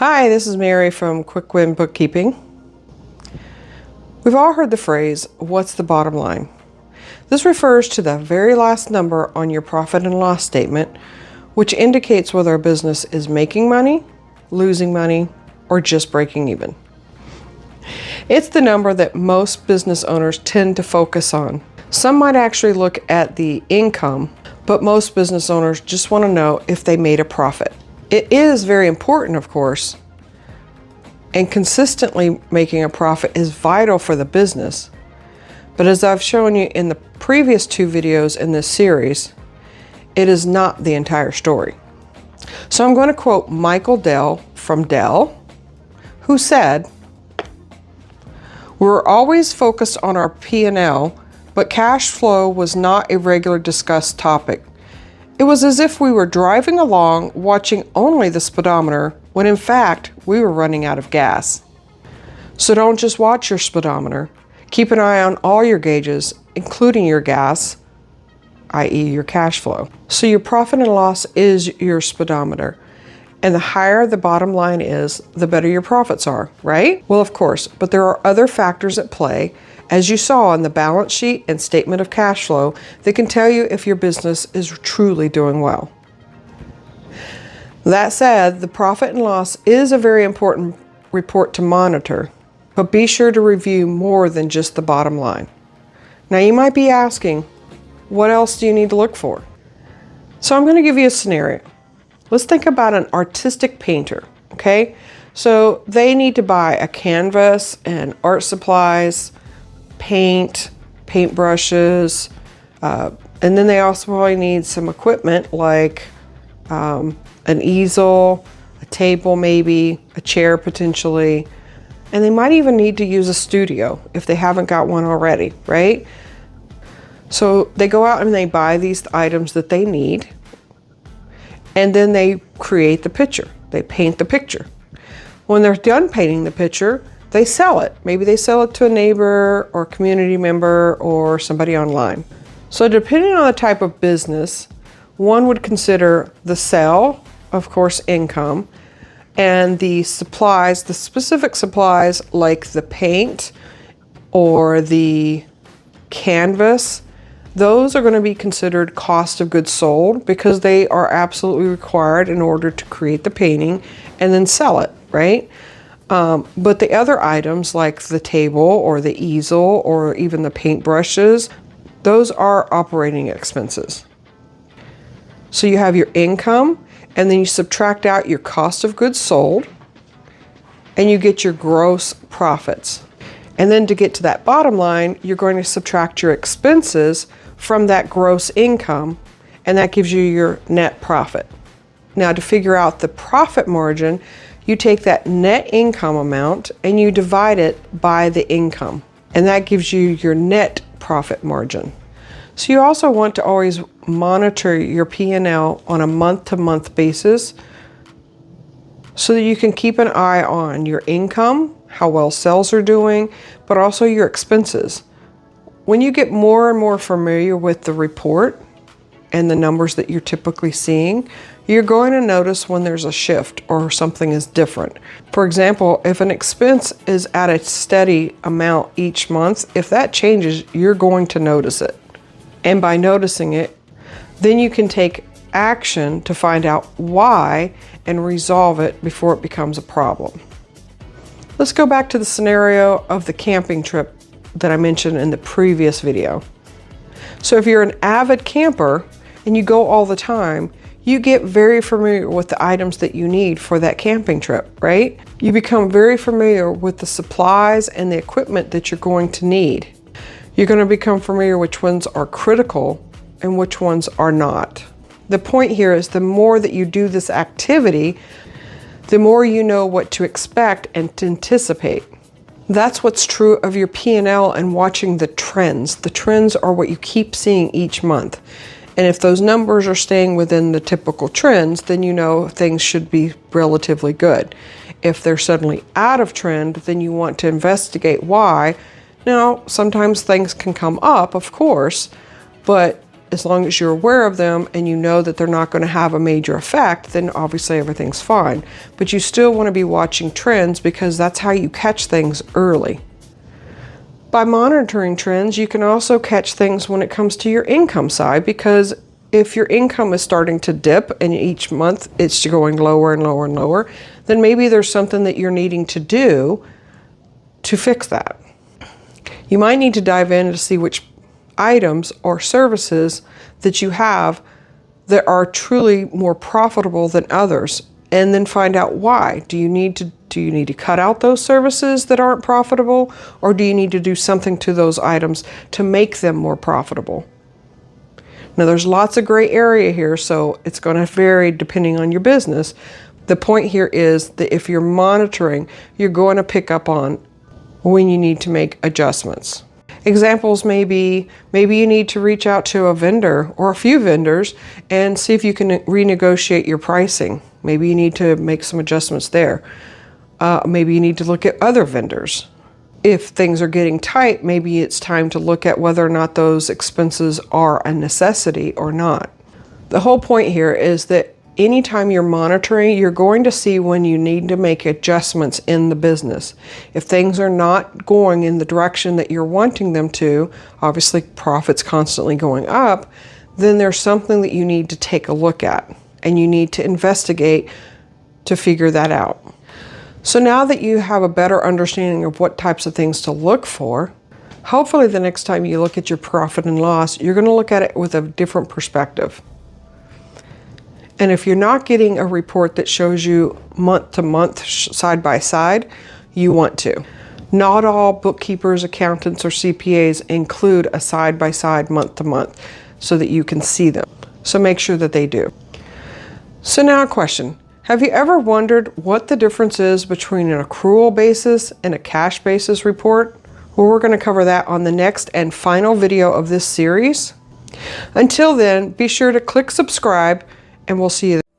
Hi, this is Mary from QuickWin Bookkeeping. We've all heard the phrase, what's the bottom line? This refers to the very last number on your profit and loss statement, which indicates whether a business is making money, losing money, or just breaking even. It's the number that most business owners tend to focus on. Some might actually look at the income, but most business owners just want to know if they made a profit. It is very important, of course, and consistently making a profit is vital for the business. But as I've shown you in the previous two videos in this series, it is not the entire story. So I'm going to quote Michael Dell from Dell, who said, "We're always focused on our P&L, but cash flow was not a regular discussed topic. It was as if we were driving along watching only the speedometer when in fact we were running out of gas." So don't just watch your speedometer. Keep an eye on all your gauges, including your gas, i.e. your cash flow. So your profit and loss is your speedometer. And the higher the bottom line is, the better your profits are, right? Well, of course, but there are other factors at play, as you saw in the balance sheet and statement of cash flow, that can tell you if your business is truly doing well. That said, the profit and loss is a very important report to monitor, but be sure to review more than just the bottom line. Now you might be asking, what else do you need to look for? So I'm going to give you a scenario. Let's think about an artistic painter, okay? So they need to buy a canvas and art supplies, paint brushes, and then they also probably need some equipment like an easel, a table maybe, a chair potentially, and they might even need to use a studio if they haven't got one already, right? So they go out and they buy these items that they need, and then they create the picture. They paint the picture. When they're done painting the picture, they sell it. Maybe they sell it to a neighbor or community member or somebody online. So depending on the type of business, one would consider the sale, of course, income, and the supplies, the specific supplies like the paint or the canvas, those are going to be considered cost of goods sold because they are absolutely required in order to create the painting and then sell it, right? But the other items like the table or the easel or even the paint brushes, those are operating expenses. So you have your income, and then you subtract out your cost of goods sold, and you get your gross profits. And then to get to that bottom line, you're going to subtract your expenses from that gross income, and that gives you your net profit. Now to figure out the profit margin, you take that net income amount and you divide it by the income, and that gives you your net profit margin. So you also want to always monitor your P&L on a month-to-month basis so that you can keep an eye on your income, how well sales are doing, but also your expenses. When you get more and more familiar with the report and the numbers that you're typically seeing, you're going to notice when there's a shift or something is different. For example, if an expense is at a steady amount each month, if that changes, you're going to notice it. And by noticing it, then you can take action to find out why and resolve it before it becomes a problem. Let's go back to the scenario of the camping trip that I mentioned in the previous video. So if you're an avid camper and you go all the time, you get very familiar with the items that you need for that camping trip, right? You become very familiar with the supplies and the equipment that you're going to need. You're going to become familiar which ones are critical and which ones are not. The point here is the more that you do this activity, the more you know what to expect and to anticipate. That's what's true of your P&L and watching the trends. The trends are what you keep seeing each month. And if those numbers are staying within the typical trends, then you know things should be relatively good. If they're suddenly out of trend, then you want to investigate why. Now, sometimes things can come up, of course, but as long as you're aware of them and you know that they're not going to have a major effect, then obviously everything's fine. But you still want to be watching trends because that's how you catch things early. By monitoring trends, you can also catch things when it comes to your income side, because if your income is starting to dip and each month it's going lower and lower and lower, then maybe there's something that you're needing to do to fix that. You might need to dive in to see which items or services that you have that are truly more profitable than others, and then find out why. Do you need to cut out those services that aren't profitable, or do you need to do something to those items to make them more profitable? Now, there's lots of gray area here, so it's going to vary depending on your business. The point here is that if you're monitoring, you're going to pick up on when you need to make adjustments. Examples may be, maybe you need to reach out to a vendor or a few vendors and see if you can renegotiate your pricing. Maybe you need to make some adjustments there. Maybe you need to look at other vendors. If things are getting tight, maybe it's time to look at whether or not those expenses are a necessity or not. The whole point here is that anytime you're monitoring, you're going to see when you need to make adjustments in the business. If things are not going in the direction that you're wanting them to, obviously profits constantly going up, then there's something that you need to take a look at and you need to investigate to figure that out. So now that you have a better understanding of what types of things to look for, hopefully the next time you look at your profit and loss, you're going to look at it with a different perspective. And if you're not getting a report that shows you month to month, side by side, you want to. Not all bookkeepers, accountants, or CPAs include a side by side, month to month, so that you can see them. So make sure that they do. So now a question. Have you ever wondered what the difference is between an accrual basis and a cash basis report? Well, we're going to cover that on the next and final video of this series. Until then, be sure to click subscribe, and we'll see you there.